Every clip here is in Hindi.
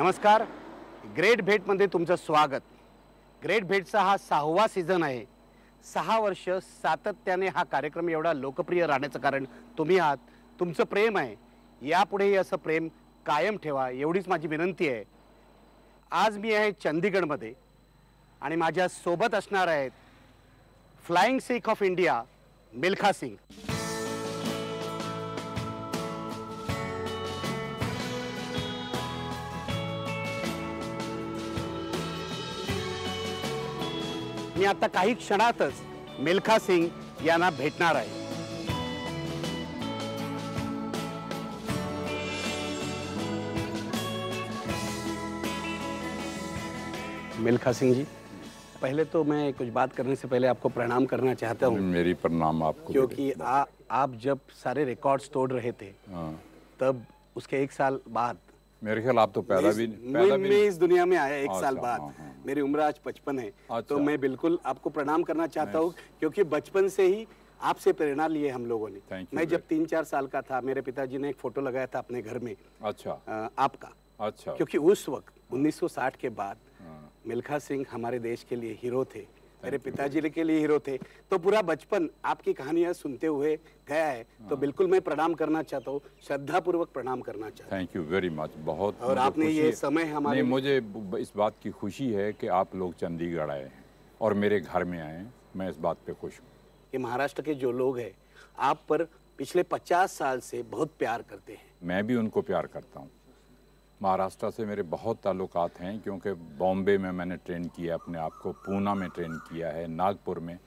नमस्कार. ग्रेट भेटमध्ये तुमचं स्वागत. ग्रेट भेटचा हा 6वा सीझन आहे. 6 वर्ष सातत्याने हा कार्यक्रम एवढा लोकप्रिय राहण्याचं कारण तुम्ही आहात, तुमचं प्रेम आहे. यापुढेही असं प्रेम कायम ठेवा एवढीच माझी विनंती आहे. आज मी आहे चंदीगडमध्ये आणि माझ्या सोबत असणार आहेत flying Sikh of India Milkha Singh. मी आता काही क्षणातच मिल्खा सिंग यांना भेटणार आहे. मिल्खा सिंह जी, पहले तो मैं कुछ बात करने से पहले आपको प्रणाम करना चाहता हूँ. मेरी प्रणाम आपको. क्योंकि आप जब सारे रिकॉर्ड्स तोड़ रहे थे तब उसके 1 साल बाद मेरे ख्याल आप तो पैदा भी मैं इस दुनिया में आया 1 साल बाद. मेरी उम्र आज 55 है. तो मैं बिल्कुल आपको प्रणाम करना चाहता हूँ क्योंकि बचपन से ही आपसे प्रेरणा लिए हम लोगों ने. मैं जब 3-4 साल का था मेरे पिताजी ने एक फोटो लगाया था अपने घर में. अच्छा. आपका. अच्छा. क्योंकि उस वक्त 1960 के बाद मिल्खा सिंह हमारे देश के लिए हीरो थे, मेरे पिताजी के लिए हीरो थे. तो पूरा बचपन आपकी कहानियां सुनते हुए गया है. तो बिल्कुल मैं प्रणाम करना चाहता हूँ, श्रद्धापूर्वक प्रणाम करना चाहता हूँ. Thank you very much. बहुत. और आपने ये समय हमारे मुझे इस बात की खुशी है कि आप लोग चंडीगढ़ आए हैं और मेरे घर में आए हैं. मैं इस बात पे खुश हूँ. ये महाराष्ट्र के जो लोग हैं आप पर पिछले 50 साल से बहुत प्यार करते हैं. मैं भी उनको प्यार करता हूँ. महाराष्ट्र से मेरे बहुत ताल्लुकात हैं क्योंकि बॉम्बे में मैंने ट्रेन किया अपने आप को, पूना में ट्रेन किया है, नागपुर में,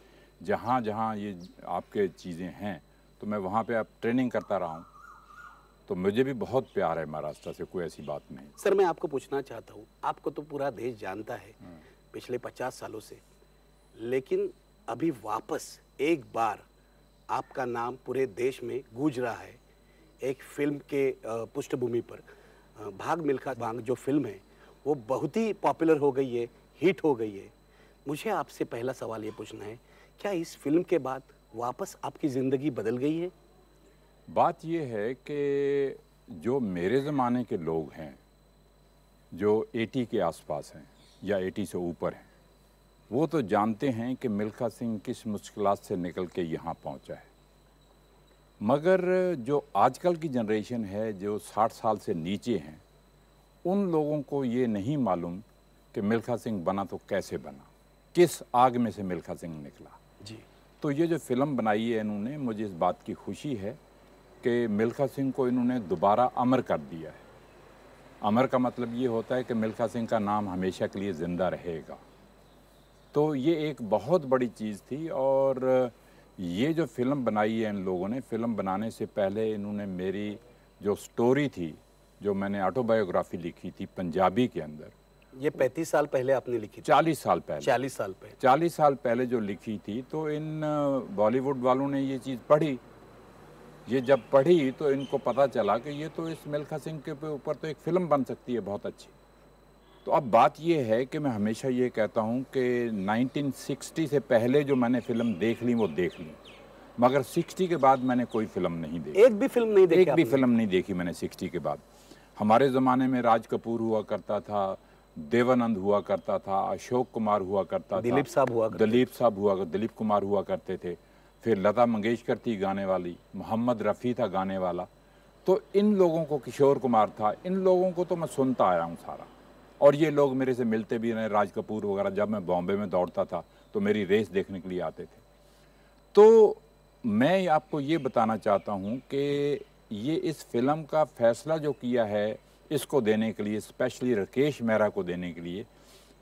जहाँ जहाँ ये आपके चीज़ें हैं तो मैं वहाँ पे अब ट्रेनिंग करता रहा हूँ. तो मुझे भी बहुत प्यार है महाराष्ट्र से, कोई ऐसी बात नहीं. सर मैं आपको पूछना चाहता हूँ, आपको तो पूरा देश जानता है पिछले 50 सालों से, लेकिन अभी वापस एक बार आपका नाम पूरे देश में गूंज रहा है एक फिल्म के पृष्ठभूमि पर. भाग मिल्खा भाग जो फिल्म है वो बहुत ही पॉपुलर हो गई है, हिट हो गई है. मुझे आपसे पहला सवाल ये पूछना है, क्या इस फिल्म के बाद वापस आपकी ज़िंदगी बदल गई है? बात ये है कि जो मेरे ज़माने के लोग हैं जो 80 के आसपास हैं या 80 से ऊपर हैं, वो तो जानते हैं कि मिल्खा सिंह किस मुश्किलात से निकल के यहाँ पहुँचा है. मगर जो आजकल की जनरेशन है जो 60 साल से नीचे हैं, उन लोगों को ये नहीं मालूम कि मिल्खा सिंह बना तो कैसे बना, किस आग में से मिल्खा सिंह निकला. जी. तो ये जो फिल्म बनाई है इन्होंने, मुझे इस बात की खुशी है कि मिल्खा सिंह को इन्होंने दोबारा अमर कर दिया है. अमर का मतलब ये होता है कि मिल्खा सिंह का नाम हमेशा के लिए ज़िंदा रहेगा. तो ये एक बहुत बड़ी चीज़ थी. और ये जो फिल्म बनाई है इन लोगों ने, फिल्म बनाने से पहले इन्होंने मेरी जो स्टोरी थी, जो मैंने ऑटोबायोग्राफी लिखी थी पंजाबी के अंदर, ये 35 साल पहले आपने लिखी थी? 40 साल पहले. 40 साल पहले. 40 साल पहले जो लिखी थी, तो इन बॉलीवुड वालों ने ये चीज़ पढ़ी. ये जब पढ़ी तो इनको पता चला कि ये तो इस मिल्खा सिंह के ऊपर तो एक फ़िल्म बन सकती है बहुत अच्छी. तो अब बात ये है कि मैं हमेशा ये कहता हूँ कि 1960 से पहले जो मैंने फ़िल्म देख ली वो देख ली, मगर 60 के बाद मैंने कोई फ़िल्म नहीं देखी. एक भी फिल्म नहीं देखी? एक भी फिल्म नहीं देखी मैंने 60 के बाद. हमारे ज़माने में राज कपूर हुआ करता था, देवानंद हुआ करता था, अशोक कुमार हुआ करता था, दिलीप साहब हुआ, दिलीप कुमार हुआ करते थे. फिर लता मंगेशकर थी गाने वाली, मोहम्मद रफ़ी था गाने वाला. तो इन लोगों को, किशोर कुमार था, इन लोगों को तो मैं सुनता आया हूँ सारा. और ये लोग मेरे से मिलते भी रहे. राज कपूर वगैरह जब मैं बॉम्बे में दौड़ता था तो मेरी रेस देखने के लिए आते थे. तो मैं आपको ये बताना चाहता हूँ कि ये इस फिल्म का फ़ैसला जो किया है इसको देने के लिए, स्पेशली राकेश मेहरा को देने के लिए,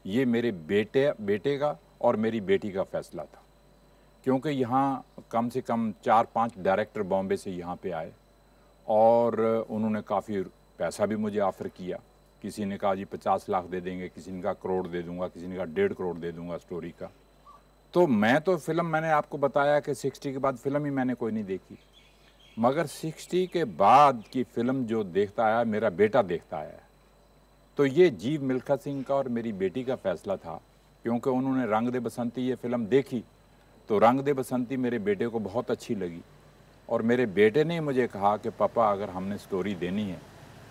ये मेरे बेटे का और मेरी बेटी का फ़ैसला था. क्योंकि यहाँ कम से कम 4-5 डायरेक्टर बॉम्बे से यहाँ पे आए और उन्होंने काफ़ी पैसा भी मुझे ऑफ़र किया. किसी ने कहा जी 50 लाख दे देंगे, किसी ने कहा करोड़ दे दूंगा, किसी ने कहा 1.5 करोड़ दे दूंगा स्टोरी का. तो मैं तो फिल्म, मैंने आपको बताया कि 60 के बाद फिल्म ही मैंने कोई नहीं देखी. मगर 60 के बाद की फिल्म जो देखता आया, मेरा बेटा देखता आया. तो ये जीव मिल्खा सिंह का और मेरी बेटी का फैसला था, क्योंकि उन्होंने रंग दे बसंती ये फिल्म देखी. तो रंग दे बसंती मेरे बेटे को बहुत अच्छी लगी और मेरे बेटे ने मुझे कहा कि पापा अगर हमने स्टोरी देनी है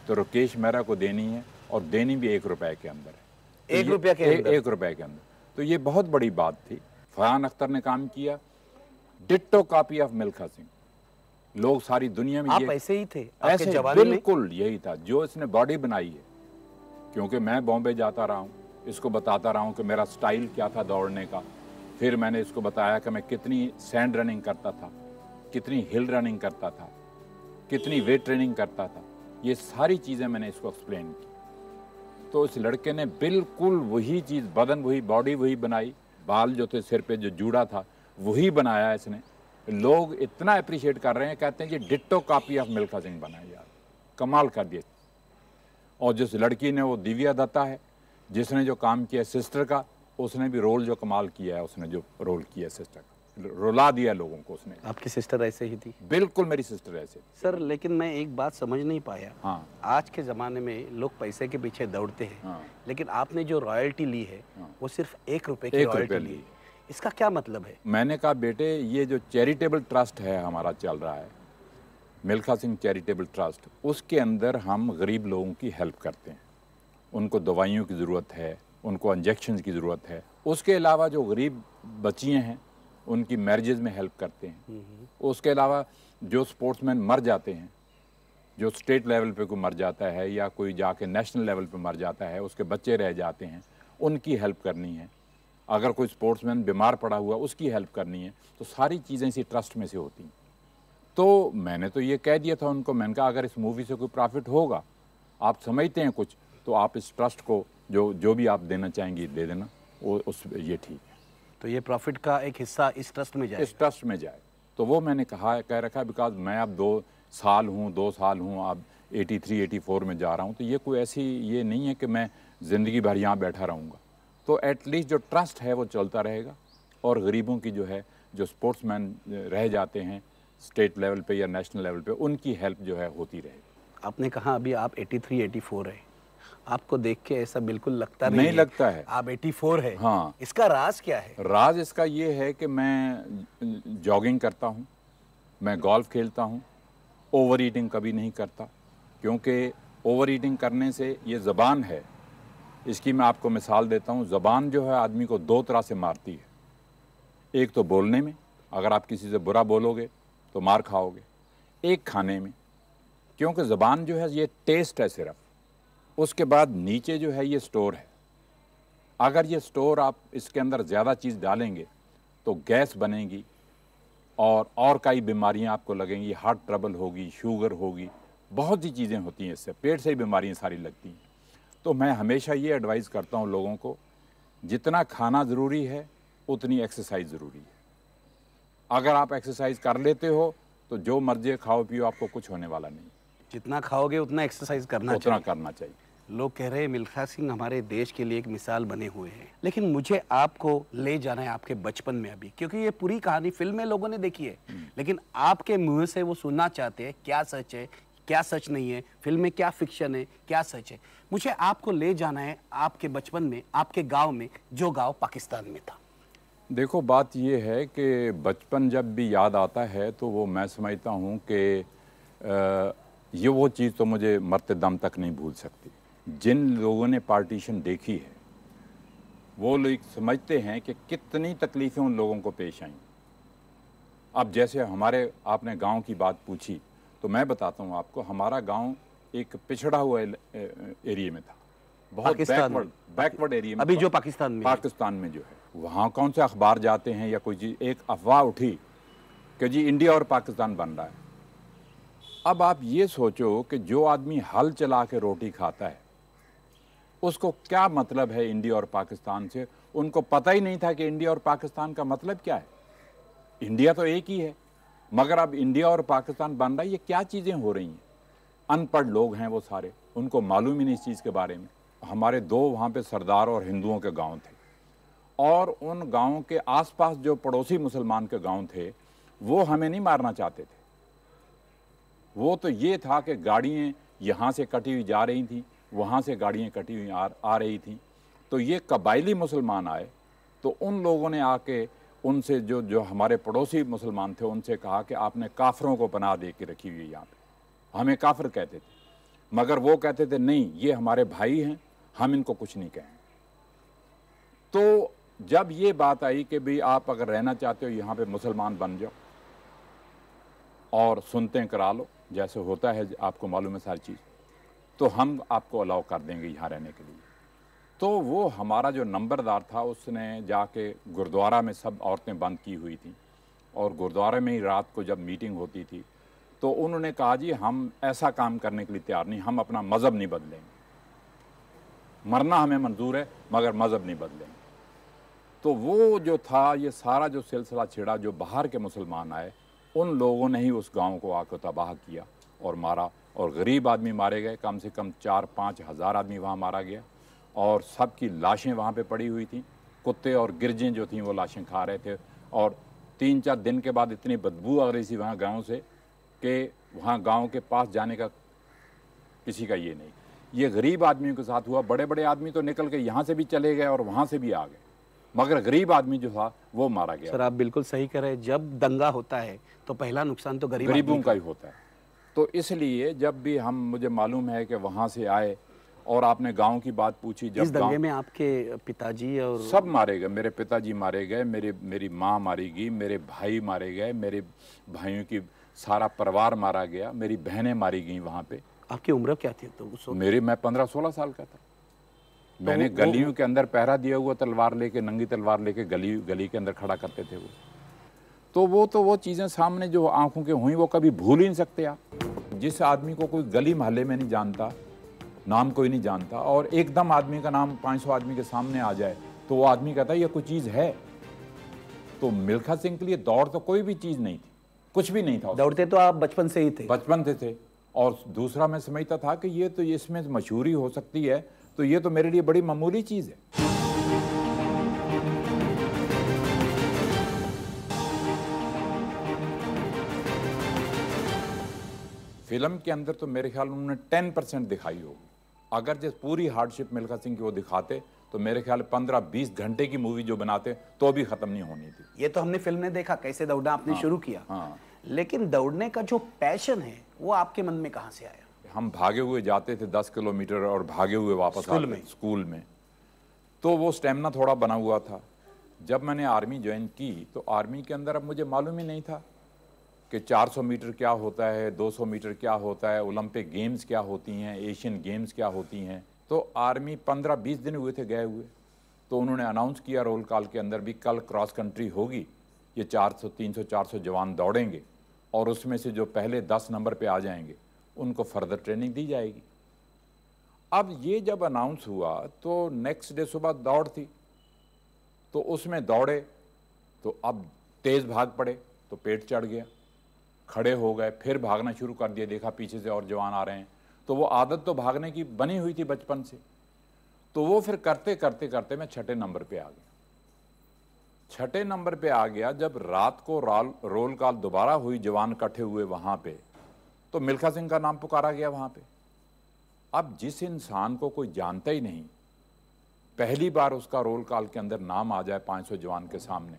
तो राकेश मेहरा को देनी है और देनी भी 1 रुपए के अंदर है। 1 रुपया के अंदर? 1 रुपए के अंदर। तो ये बहुत बड़ी बात थी। फरहान अख्तर ने काम किया, ditto copy of Milkha Singh. लोग सारी दुनिया में आप ये ऐसे ही थे आपके ऐसे जवानी में? बिल्कुल यही था जो इसने बॉडी बनाई है। क्योंकि मैं बॉम्बे जाता रहा हूँ, इसको बताता रहा हूँ कि मेरा स्टाइल क्या था दौड़ने का। फिर मैंने इसको बताया कि मैं कितनी सैंड रनिंग करता था, कितनी हिल रनिंग करता था, कितनी वेट ट्रेनिंग करता था। ये सारी चीज़ें मैंने इसको एक्सप्लेन की। तो इस लड़के ने बिल्कुल वही चीज़, बदन वही, बॉडी वही बनाई, बाल जो थे सिर पे जो जूड़ा था वही बनाया इसने। लोग इतना अप्रिशिएट कर रहे हैं, कहते हैं कि ditto copy of Milkha Singh बनाया यार, कमाल कर दिया। और जिस लड़की ने, वो दिव्या दत्ता है, जिसने जो काम किया सिस्टर का, उसने भी रोल जो कमाल किया है, उसने जो रोल किया सिस्टर का, रुला दिया लोगों को उसने। आपकी सिस्टर ऐसे ही थी? बिल्कुल मेरी सिस्टर ऐसे थी। सर लेकिन मैं एक बात समझ नहीं पाया। हाँ। आज के ज़माने में लोग पैसे के पीछे दौड़ते हैं। हाँ। लेकिन आपने जो रॉयल्टी ली है वो सिर्फ 1 रुपए की 1 रॉयल्टी रुपए ली। ली। इसका क्या मतलब है? मैंने कहा बेटे, ये जो चैरिटेबल ट्रस्ट है हमारा चल रहा है, मिल्खा सिंह चैरिटेबल ट्रस्ट, उसके अंदर हम गरीब लोगों की हेल्प करते हैं। उनको दवाइयों की ज़रूरत है, उनको इंजेक्शन की ज़रूरत है। उसके अलावा जो गरीब बच्चियाँ हैं उनकी मैरिजेज में हेल्प करते हैं। उसके अलावा जो स्पोर्ट्समैन मर जाते हैं, जो स्टेट लेवल पे कोई मर जाता है या कोई जाके नेशनल लेवल पे मर जाता है, उसके बच्चे रह जाते हैं, उनकी हेल्प करनी है। अगर कोई स्पोर्ट्समैन बीमार पड़ा हुआ उसकी हेल्प करनी है। तो सारी चीज़ें इसी ट्रस्ट में से होती हैं। तो मैंने तो ये कह दिया था उनको, मैंने कहा अगर इस मूवी से कोई प्रॉफिट होगा, आप समझते हैं कुछ, तो आप इस ट्रस्ट को जो भी आप देना चाहेंगे दे देना, वो ये ठीक है। तो ये प्रॉफिट का एक हिस्सा इस ट्रस्ट में जाए? इस ट्रस्ट में जाए। तो वो मैंने कह रखा है, बिकॉज मैं अब 2 साल हूँ, अब 83-84 में जा रहा हूँ। तो ये कोई ऐसी ये नहीं है कि मैं ज़िंदगी भर यहाँ बैठा रहूँगा। तो एटलीस्ट जो ट्रस्ट है वो चलता रहेगा, और गरीबों की जो है, जो स्पोर्ट्समैन रह जाते हैं स्टेट लेवल पे या नेशनल लेवल पे, उनकी हेल्प जो है होती रहेगी। आपने कहा अभी आप 83-84 है, आपको देख के ऐसा बिल्कुल लगता नहीं लगता है। आप 84 है। हाँ। इसका राज क्या है? राज इसका ये है कि मैं जॉगिंग करता हूँ, मैं गोल्फ खेलता हूँ, ओवर ईटिंग कभी नहीं करता। क्योंकि ओवर ईटिंग करने से, ये ज़बान है, इसकी मैं आपको मिसाल देता हूँ। ज़बान जो है आदमी को 2 तरह से मारती है। एक तो बोलने में, अगर आप किसी से बुरा बोलोगे तो मार खाओगे। एक खाने में, क्योंकि ज़बान जो है ये टेस्ट है सिर्फ। उसके बाद नीचे जो है ये स्टोर है। अगर ये स्टोर आप इसके अंदर ज़्यादा चीज़ डालेंगे तो गैस बनेगी, और कई बीमारियां आपको लगेंगी, हार्ट ट्रबल होगी, शुगर होगी, बहुत सी चीज़ें होती हैं इससे, पेट से ही बीमारियां सारी लगती हैं। तो मैं हमेशा ये एडवाइस करता हूँ लोगों को, जितना खाना ज़रूरी है उतनी एक्सरसाइज ज़रूरी है। अगर आप एक्सरसाइज कर लेते हो तो जो मर्जी खाओ पियो, आपको कुछ होने वाला नहीं। जितना खाओगे उतना एक्सरसाइज करना चाहिए। लोग कह रहे हैं मिल्खा सिंह हमारे देश के लिए एक मिसाल बने हुए हैं। लेकिन मुझे आपको ले जाना है आपके बचपन में अभी, क्योंकि ये पूरी कहानी फिल्म में लोगों ने देखी है, लेकिन आपके मुंह से वो सुनना चाहते हैं क्या सच है, क्या सच नहीं है, फिल्म में क्या फिक्शन है, क्या सच है। मुझे आपको ले जाना है आपके बचपन में, आपके गाँव में, जो गाँव पाकिस्तान में था। देखो, बात ये है कि बचपन जब भी याद आता है तो वो मैं समझता हूँ कि ये वो चीज़ तो मुझे मरते दम तक नहीं भूल सकती। जिन लोगों ने पार्टीशन देखी है वो लोग समझते हैं कि कितनी तकलीफ़ें उन लोगों को पेश आईं। अब जैसे आपने गांव की बात पूछी, तो मैं बताता हूँ आपको, हमारा गांव एक पिछड़ा हुआ एरिया में था, बहुत बैकवर्ड एरिया में। अभी जो पाकिस्तान में जो है, वहाँ कौन से अखबार जाते हैं या कोई चीज़, एक अफवाह उठी कि जी इंडिया और पाकिस्तान बन रहा है। अब आप ये सोचो कि जो आदमी हल चला के रोटी खाता है उसको क्या मतलब है इंडिया और पाकिस्तान से। उनको पता ही नहीं था कि इंडिया और पाकिस्तान का मतलब क्या है। इंडिया तो एक ही है, मगर अब इंडिया और पाकिस्तान बन रहा है, ये क्या चीज़ें हो रही हैं। अनपढ़ लोग हैं वो सारे, उनको मालूम ही नहीं इस चीज़ के बारे में। हमारे 2 वहाँ पे सरदार और हिंदुओं के गांव थे, और उन गांवों के आसपास जो पड़ोसी मुसलमान के गांव थे वो हमें नहीं मारना चाहते थे। वो तो ये था कि गाड़ियाँ यहाँ से कटी हुई जा रही थी, वहाँ से गाड़ियाँ कटी हुई आ रही थी। तो ये कबायली मुसलमान आए, तो उन लोगों ने आके उनसे जो हमारे पड़ोसी मुसलमान थे उनसे कहा कि आपने काफरों को पनाह दे के रखी हुई है यहाँ पे, हमें काफिर कहते थे। मगर वो कहते थे नहीं, ये हमारे भाई हैं, हम इनको कुछ नहीं कहें। तो जब ये बात आई कि भाई आप अगर रहना चाहते हो यहाँ पे मुसलमान बन जाओ और सुनते करा लो, जैसे होता है आपको मालूम है सारी चीज़, तो हम आपको अलाउ कर देंगे यहाँ रहने के लिए। तो वो हमारा जो नंबरदार था उसने जाके गुरुद्वारा में, सब औरतें बंद की हुई थी और गुरुद्वारे में ही रात को जब मीटिंग होती थी तो उन्होंने कहा जी हम ऐसा काम करने के लिए तैयार नहीं, हम अपना मज़हब नहीं बदलेंगे, मरना हमें मंजूर है मगर मज़हब नहीं बदलेंगे। तो वो जो था, ये सारा जो सिलसिला छिड़ा, जो बाहर के मुसलमान आए उन लोगों ने ही उस गांव को आकर तबाह किया और मारा, और गरीब आदमी मारे गए, कम से कम 4-5 हज़ार आदमी वहाँ मारा गया, और सबकी लाशें वहाँ पे पड़ी हुई थी। कुत्ते और गिरजें जो थीं वो लाशें खा रहे थे, और 3-4 दिन के बाद इतनी बदबू आ रही थी वहाँ गाँव से कि वहाँ गाँव के पास जाने का किसी का ये नहीं। ये गरीब आदमियों के साथ हुआ। बड़े बड़े आदमी तो निकल के यहाँ से भी चले गए और वहाँ से भी आ गए, मगर गरीब आदमी जो था वो मारा गया। सर आप बिल्कुल सही कह रहे हैं, जब दंगा होता है तो पहला नुकसान तो गरीबों का ही होता है। तो इसलिए जब भी हम, मुझे मालूम है कि वहाँ से आए, और आपने गांव की बात पूछी, जब इस दंगे में आपके पिताजी और सब मारे गए, मेरे पिताजी मारे गए, मेरी माँ मारी गई, मेरे भाई मारे गए, मेरे भाइयों की सारा परिवार मारा गया, मेरी बहनें मारी गई वहाँ पे। आपकी उम्र क्या थी तो उस वक्त? मैं 15-16 साल का था। मैंने गलियों के अंदर पहरा दिया हुआ, तलवार लेके, नंगी तलवार लेके गली के अंदर खड़ा करते थे वो। तो वो चीज़ें सामने जो आंखों के हुई वो कभी भूल ही नहीं सकते आप। जिस आदमी को कोई गली मोहल्ले में नहीं जानता, नाम कोई नहीं जानता, और एकदम आदमी का नाम 500 आदमी के सामने आ जाए तो वो आदमी कहता है ये कोई चीज़ है। तो मिल्खा सिंह के लिए दौड़ तो कोई भी चीज़ नहीं थी, कुछ भी नहीं था। दौड़ते तो आप बचपन से ही थे? बचपन से थे। और दूसरा मैं समझता था कि ये तो इसमें मशहूरी हो सकती है, तो ये तो मेरे लिए बड़ी मामूली चीज़ है। फिल्म के अंदर तो मेरे ख्याल उन्होंने 10% दिखाई होगी। अगर जिस पूरी हार्डशिप मिल्खा सिंह की वो दिखाते तो मेरे ख्याल 15-20 घंटे की मूवी जो बनाते तो भी खत्म नहीं होनी थी। ये तो हमने फिल्म में देखा कैसे दौड़ना आपने शुरू किया। हाँ। लेकिन दौड़ने का जो पैशन है वो आपके मन में कहाँ से आया? हम भागे हुए जाते थे 10 किलोमीटर और भागे हुए वापस स्कूल में। तो वो स्टेमिना थोड़ा बना हुआ था। जब मैंने आर्मी ज्वाइन की तो आर्मी के अंदर अब मुझे मालूम ही नहीं था कि 400 मीटर क्या होता है, 200 मीटर क्या होता है, ओलंपिक गेम्स क्या होती हैं, एशियन गेम्स क्या होती हैं। तो आर्मी 15-20 दिन हुए थे गए हुए, तो उन्होंने अनाउंस किया रोल कॉल के अंदर भी कल क्रॉस कंट्री होगी, ये 400, 300, 400 जवान दौड़ेंगे और उसमें से जो पहले 10 नंबर पे आ जाएंगे उनको फर्दर ट्रेनिंग दी जाएगी। अब ये जब अनाउंस हुआ तो नेक्स्ट डे सुबह दौड़ थी, तो उसमें दौड़े तो अब तेज़ भाग पड़े तो पेट चढ़ गया, खड़े हो गए, फिर भागना शुरू कर दिया, देखा पीछे से और जवान आ रहे हैं, तो वो आदत तो भागने की बनी हुई थी बचपन से, तो वो फिर करते करते करते मैं 6ठे नंबर पे आ गया। 6ठे नंबर पे आ गया जब रात को रोल कॉल दोबारा हुई, जवान इकट्ठे हुए वहां पे, तो मिल्खा सिंह का नाम पुकारा गया वहां पे। अब जिस इंसान को कोई जानता ही नहीं, पहली बार उसका रोल कॉल के अंदर नाम आ जाए 500 जवान के सामने,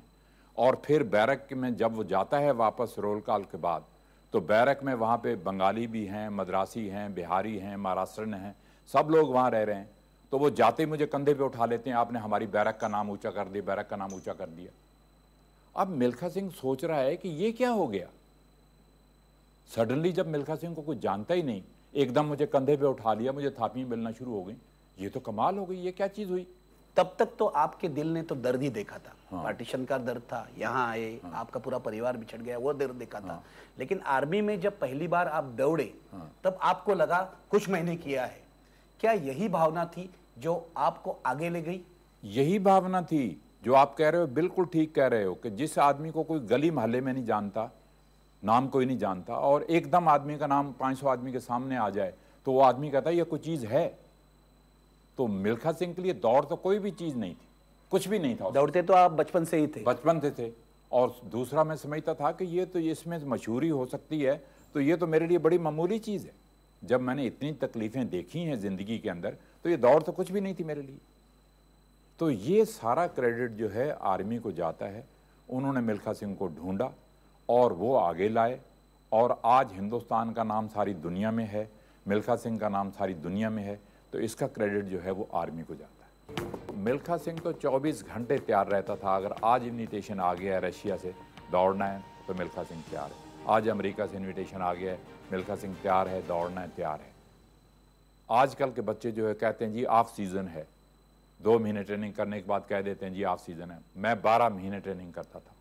और फिर बैरक में जब वो जाता है वापस रोल कॉल के बाद, तो बैरक में वहाँ पे बंगाली भी हैं, मद्रासी हैं, बिहारी हैं, महाराष्ट्रन हैं, सब लोग वहाँ रह रहे हैं। तो वो जाते ही मुझे कंधे पे उठा लेते हैं, आपने हमारी बैरक का नाम ऊंचा कर दिया, बैरक का नाम ऊंचा कर दिया। अब मिल्खा सिंह सोच रहा है कि ये क्या हो गया। सडनली जब मिल्खा सिंह को कुछ जानता ही नहीं, एकदम मुझे कंधे पे उठा लिया, मुझे थापियां मिलना शुरू हो गई, ये तो कमाल हो गई, ये क्या चीज़ हुई। तब तक तो आपके दिल ने तो दर्द ही देखा था। हाँ। पार्टीशन का दर्द था, यहाँ आए, हाँ। आपका पूरा परिवार बिछड़ गया, वो दर्द देखा था। हाँ। लेकिन आर्मी में जब पहली बार आप दौड़े, हाँ। तब आपको लगा कुछ मैंने किया है। क्या यही भावना थी जो आपको आगे ले गई? यही भावना थी जो आप कह रहे हो, बिल्कुल ठीक कह रहे हो, कि जिस आदमी को कोई गली मोहल्ले में नहीं जानता, नाम कोई नहीं जानता, और एकदम आदमी का नाम 500 आदमी के सामने आ जाए तो वो आदमी कहता है ये कोई चीज़ है। तो मिल्खा सिंह के लिए दौड़ तो कोई भी चीज़ नहीं थी, कुछ भी नहीं था। दौड़ते तो आप बचपन से ही थे? बचपन से थे। और दूसरा मैं समझता था कि ये तो इसमें मशहूरी हो सकती है, तो ये तो मेरे लिए बड़ी मामूली चीज़ है। जब मैंने इतनी तकलीफ़ें देखी हैं ज़िंदगी के अंदर, तो ये दौड़ तो कुछ भी नहीं थी मेरे लिए। तो ये सारा क्रेडिट जो है आर्मी को जाता है। उन्होंने मिल्खा सिंह को ढूंढा और वो आगे लाए, और आज हिंदुस्तान का नाम सारी दुनिया में है। मिल्खा सिंह का नाम सारी दुनिया में है, तो इसका क्रेडिट जो है वो आर्मी को जाता है। मिल्खा सिंह तो 24 घंटे तैयार रहता था। अगर आज इन्विटेशन आ गया है रशिया से दौड़ना है तो मिल्खा सिंह तैयार है। आज अमेरिका से इन्विटेशन आ गया है, मिल्खा सिंह तैयार है, दौड़ना है, तैयार है। आजकल के बच्चे जो है कहते हैं जी ऑफ सीज़न है, 2 महीने ट्रेनिंग करने के बाद कह देते हैं जी ऑफ सीज़न है। मैं 12 महीने ट्रेनिंग करता था।